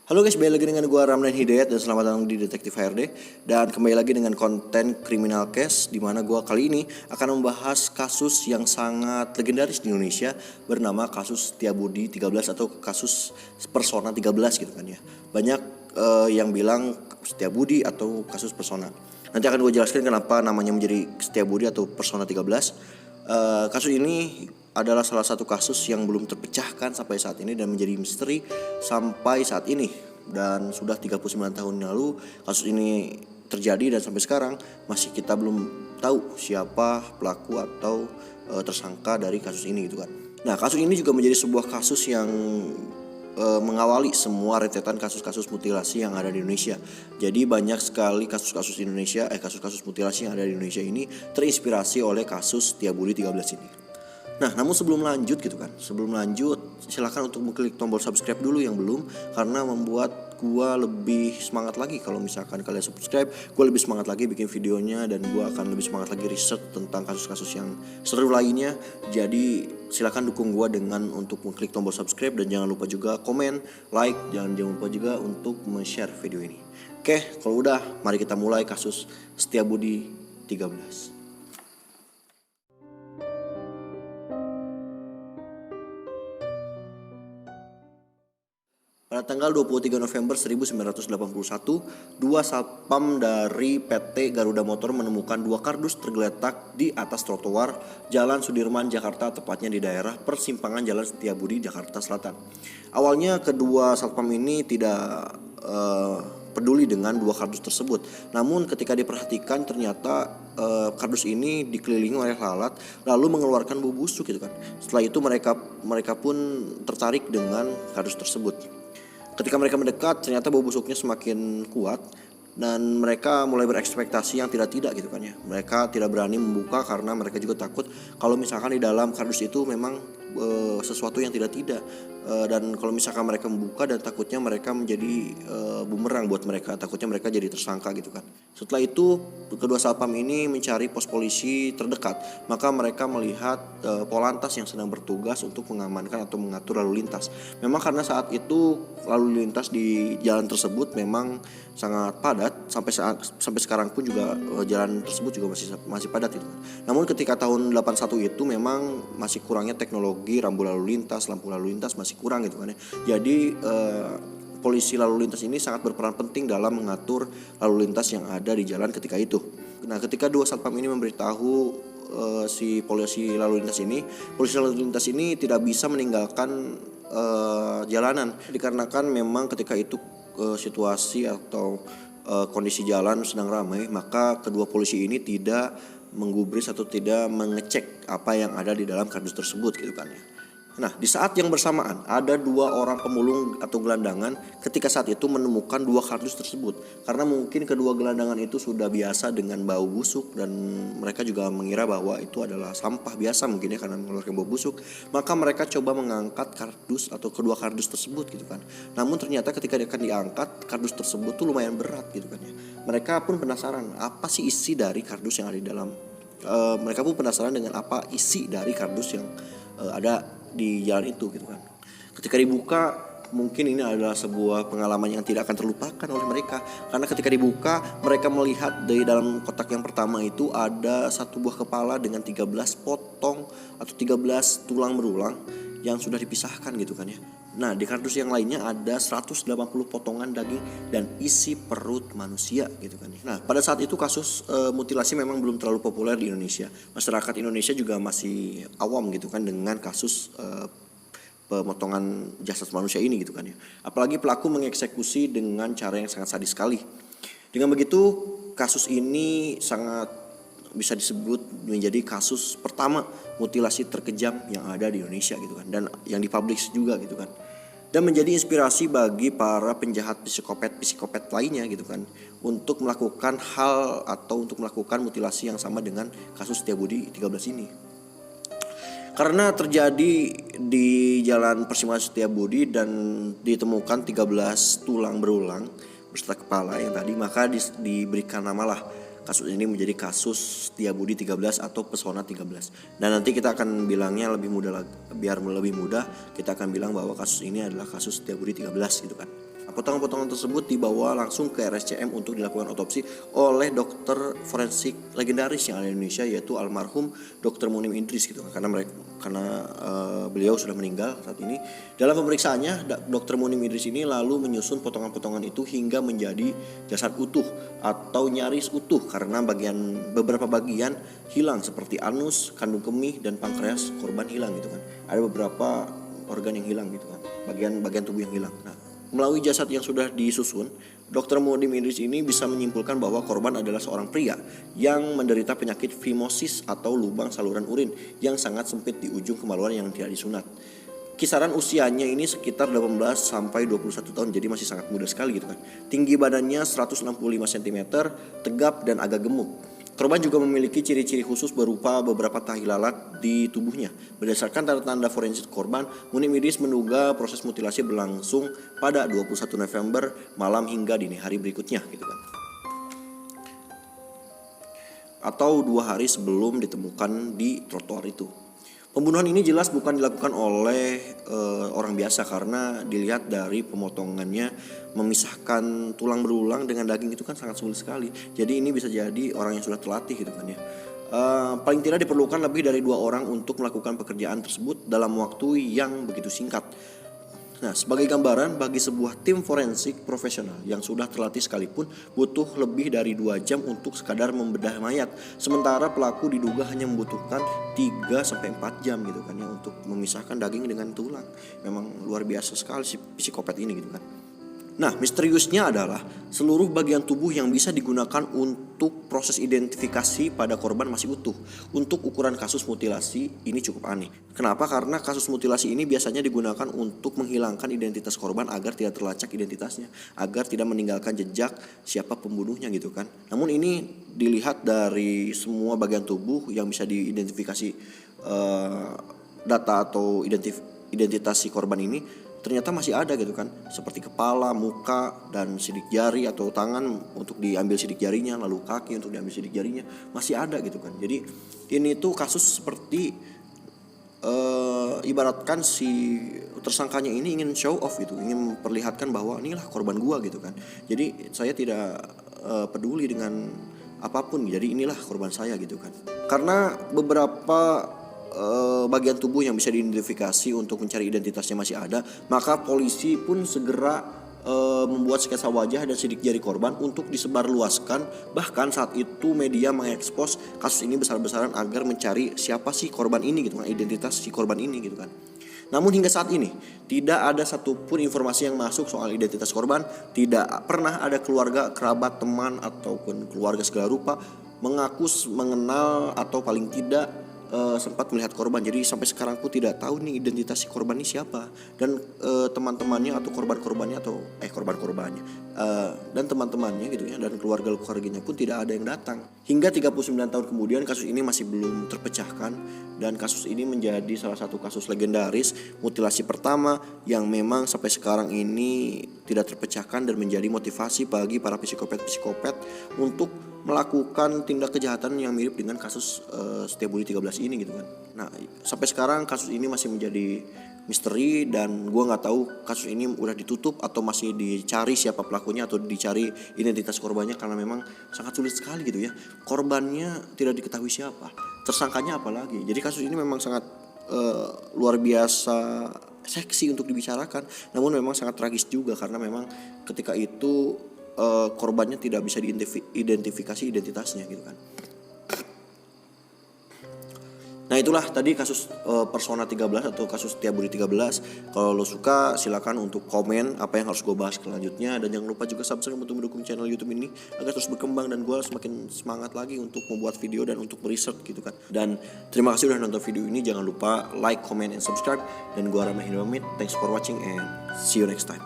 Halo guys, kembali lagi dengan gue Ramdan Hidayat dan selamat datang di Detektif HRD. Dan kembali lagi dengan konten Criminal Case, di mana gue kali ini akan membahas kasus yang sangat legendaris di Indonesia bernama kasus Setiabudi 13 atau kasus Persona 13 gitu kan ya. Banyak yang bilang Setiabudi atau kasus Persona. Nanti akan gue jelaskan kenapa namanya menjadi Setiabudi atau Persona 13. Kasus ini adalah salah satu kasus yang belum terpecahkan sampai saat ini dan menjadi misteri sampai saat ini. Dan sudah 39 tahun lalu kasus ini terjadi dan sampai sekarang masih kita belum tahu siapa pelaku atau tersangka dari kasus ini gitu kan. Nah, kasus ini juga menjadi sebuah kasus yang mengawali semua rentetan kasus-kasus mutilasi yang ada di Indonesia. Jadi banyak sekali kasus-kasus Indonesia, kasus-kasus mutilasi yang ada di Indonesia ini terinspirasi oleh kasus Setiabudi 13 ini. Nah, namun sebelum lanjut silahkan untuk mengklik tombol subscribe dulu yang belum, karena membuat gua lebih semangat lagi. Kalau misalkan kalian subscribe, gua lebih semangat lagi bikin videonya dan gua akan lebih semangat lagi riset tentang kasus-kasus yang seru lainnya. Jadi silahkan dukung gua dengan untuk mengklik tombol subscribe dan jangan lupa juga komen, like, jangan lupa juga untuk share video ini. Oke, kalau udah, mari kita mulai kasus Setiabudi 13. Pada tanggal 23 November 1981, dua satpam dari PT Garuda Motor menemukan dua kardus tergeletak di atas trotoar Jalan Sudirman, Jakarta, tepatnya di daerah persimpangan Jalan Setiabudi, Jakarta Selatan. Awalnya kedua satpam ini tidak peduli dengan dua kardus tersebut. Namun ketika diperhatikan ternyata kardus ini dikelilingi oleh lalat lalu mengeluarkan bau busuk gitu kan. Setelah itu mereka pun tertarik dengan kardus tersebut. Ketika mereka mendekat, ternyata bau busuknya semakin kuat dan mereka mulai berekspektasi yang tidak-tidak gitu kan ya. Mereka tidak berani membuka karena mereka juga takut kalau misalkan di dalam kardus itu memang sesuatu yang tidak-tidak. Dan kalau misalkan mereka membuka dan takutnya mereka menjadi bumerang buat mereka, takutnya mereka jadi tersangka gitu kan. Setelah itu kedua satpam ini mencari pos polisi terdekat, maka mereka melihat Polantas yang sedang bertugas untuk mengamankan atau mengatur lalu lintas. Memang karena saat itu lalu lintas di jalan tersebut memang sangat padat, sampai sekarang pun juga jalan tersebut juga masih padat itu. Namun ketika tahun 81 itu memang masih kurangnya teknologi rambu lalu lintas, lampu lalu lintas masih kurang gitu kan ya. Jadi polisi lalu lintas ini sangat berperan penting dalam mengatur lalu lintas yang ada di jalan ketika itu. Nah, ketika dua satpam ini memberitahu si polisi lalu lintas ini tidak bisa meninggalkan jalanan dikarenakan memang ketika itu situasi atau kondisi jalan sedang ramai, maka kedua polisi ini tidak menggubris atau tidak mengecek apa yang ada di dalam kardus tersebut gitu kan ya. Nah, di saat yang bersamaan ada dua orang pemulung atau gelandangan ketika saat itu menemukan dua kardus tersebut. Karena mungkin kedua gelandangan itu sudah biasa dengan bau busuk dan mereka juga mengira bahwa itu adalah sampah biasa mungkin ya karena mengeluarkan bau busuk. Maka mereka coba mengangkat kardus atau kedua kardus tersebut gitu kan. Namun ternyata ketika akan diangkat, kardus tersebut tuh lumayan berat gitu kan ya. Mereka pun penasaran apa sih isi dari kardus yang ada di dalam. Mereka pun penasaran dengan apa isi dari kardus yang ada di jalan itu gitu kan. Ketika dibuka, mungkin ini adalah sebuah pengalaman yang tidak akan terlupakan oleh mereka, karena ketika dibuka mereka melihat di dalam kotak yang pertama itu ada satu buah kepala dengan 13 potong atau 13 tulang berulang yang sudah dipisahkan gitu kan ya. Nah, di kardus yang lainnya ada 180 potongan daging dan isi perut manusia gitu kan. Nah, pada saat itu kasus mutilasi memang belum terlalu populer di Indonesia. Masyarakat Indonesia juga masih awam gitu kan dengan kasus pemotongan jasad manusia ini gitu kan ya. Apalagi pelaku mengeksekusi dengan cara yang sangat sadis sekali. Dengan begitu, kasus ini sangat bisa disebut menjadi kasus pertama mutilasi terkejam yang ada di Indonesia gitu kan, dan yang dipublish juga gitu kan, dan menjadi inspirasi bagi para penjahat psikopat lainnya gitu kan untuk melakukan hal atau untuk melakukan mutilasi yang sama dengan kasus Setiabudi 13 ini. Karena terjadi di jalan persimpangan Setiabudi dan ditemukan 13 tulang berulang beserta kepala yang tadi, maka diberikan namalah kasus ini menjadi kasus Setiabudi 13 atau Persona 13. Dan nanti kita akan bilangnya lebih mudah lagi, biar lebih mudah kita akan bilang bahwa kasus ini adalah kasus Setiabudi 13 gitu kan. Potongan-potongan tersebut dibawa langsung ke RSCM untuk dilakukan otopsi oleh dokter forensik legendaris yang ada di Indonesia, yaitu almarhum Dr. Munim Idris gitu kan, karena beliau sudah meninggal saat ini. Dalam pemeriksaannya, Dr. Munim Idris ini lalu menyusun potongan-potongan itu hingga menjadi jasad utuh atau nyaris utuh karena beberapa bagian hilang seperti anus, kandung kemih, dan pankreas korban hilang gitu kan. Ada beberapa organ yang hilang gitu kan, bagian tubuh yang hilang. Nah, melalui jasad yang sudah disusun, Dr. Munim Idris ini bisa menyimpulkan bahwa korban adalah seorang pria yang menderita penyakit fimosis atau lubang saluran urin yang sangat sempit di ujung kemaluan yang tidak disunat. Kisaran usianya ini sekitar 18 sampai 21 tahun, jadi masih sangat muda sekali gitu kan. Tinggi badannya 165 cm, tegap dan agak gemuk. Korban juga memiliki ciri-ciri khusus berupa beberapa tahi lalat di tubuhnya. Berdasarkan tanda-tanda forensik korban, Munim Idris menduga proses mutilasi berlangsung pada 21 November malam hingga dini hari berikutnya gitu kan. Atau 2 hari sebelum ditemukan di trotoar itu. Pembunuhan ini jelas bukan dilakukan oleh orang biasa karena dilihat dari pemotongannya, memisahkan tulang berulang dengan daging itu kan sangat sulit sekali. Jadi ini bisa jadi orang yang sudah terlatih gitu kan ya. Paling tidak diperlukan lebih dari 2 orang untuk melakukan pekerjaan tersebut dalam waktu yang begitu singkat. Nah, sebagai gambaran, bagi sebuah tim forensik profesional yang sudah terlatih sekalipun butuh lebih dari 2 jam untuk sekadar membedah mayat. Sementara pelaku diduga hanya membutuhkan 3-4 jam gitu kan ya untuk memisahkan daging dengan tulang. Memang luar biasa sekali si psikopat ini gitu kan. Nah, misteriusnya adalah seluruh bagian tubuh yang bisa digunakan untuk proses identifikasi pada korban masih utuh. Untuk ukuran kasus mutilasi ini cukup aneh. Kenapa? Karena kasus mutilasi ini biasanya digunakan untuk menghilangkan identitas korban agar tidak terlacak identitasnya, agar tidak meninggalkan jejak siapa pembunuhnya gitu kan. Namun ini dilihat dari semua bagian tubuh yang bisa diidentifikasi data atau identitas si korban ini ternyata masih ada gitu kan, seperti kepala, muka, dan sidik jari atau tangan untuk diambil sidik jarinya, lalu kaki untuk diambil sidik jarinya masih ada gitu kan. Jadi ini tuh kasus seperti ibaratkan si tersangkanya ini ingin show off gitu, ingin memperlihatkan bahwa inilah korban gua gitu kan. Jadi saya tidak peduli dengan apapun, jadi inilah korban saya gitu kan. Karena beberapa bagian tubuh yang bisa diidentifikasi untuk mencari identitasnya masih ada, maka polisi pun segera membuat sketsa wajah dan sidik jari korban untuk disebarluaskan. Bahkan saat itu media mengekspos kasus ini besar-besaran agar mencari siapa sih korban ini gitu kan, identitas si korban ini gitu kan. Namun hingga saat ini tidak ada satupun informasi yang masuk soal identitas korban. Tidak pernah ada keluarga, kerabat, teman ataupun keluarga segala rupa mengaku mengenal atau paling tidak sempat melihat korban. Jadi sampai sekarang aku tidak tahu nih identitas si korban ini siapa, dan teman-temannya atau korban-korbannya atau korban-korbannya dan teman-temannya gitu ya, dan keluarga-keluarganya pun tidak ada yang datang. Hingga 39 tahun kemudian kasus ini masih belum terpecahkan, dan kasus ini menjadi salah satu kasus legendaris mutilasi pertama yang memang sampai sekarang ini tidak terpecahkan dan menjadi motivasi bagi para psikopat untuk melakukan tindak kejahatan yang mirip dengan kasus Setiabudi 13 ini gitu kan. Nah, sampai sekarang kasus ini masih menjadi misteri, dan gue nggak tahu kasus ini udah ditutup atau masih dicari siapa pelakunya atau dicari identitas korbannya, karena memang sangat sulit sekali gitu ya. Korbannya tidak diketahui siapa, tersangkanya apalagi. Jadi kasus ini memang sangat luar biasa seksi untuk dibicarakan, namun memang sangat tragis juga karena memang ketika itu korbannya tidak bisa diidentifikasi identitasnya gitu kan. Nah, itulah tadi kasus Persona 13 atau kasus Setiabudi 13. Kalau lo suka silakan untuk komen apa yang harus gue bahas selanjutnya, dan jangan lupa juga subscribe untuk mendukung channel YouTube ini agar terus berkembang dan gue semakin semangat lagi untuk membuat video dan untuk research gitu kan. Dan terima kasih udah nonton video ini. Jangan lupa like, comment, and subscribe. Dan gue Rahma Hidayat pamit. Thanks for watching and see you next time.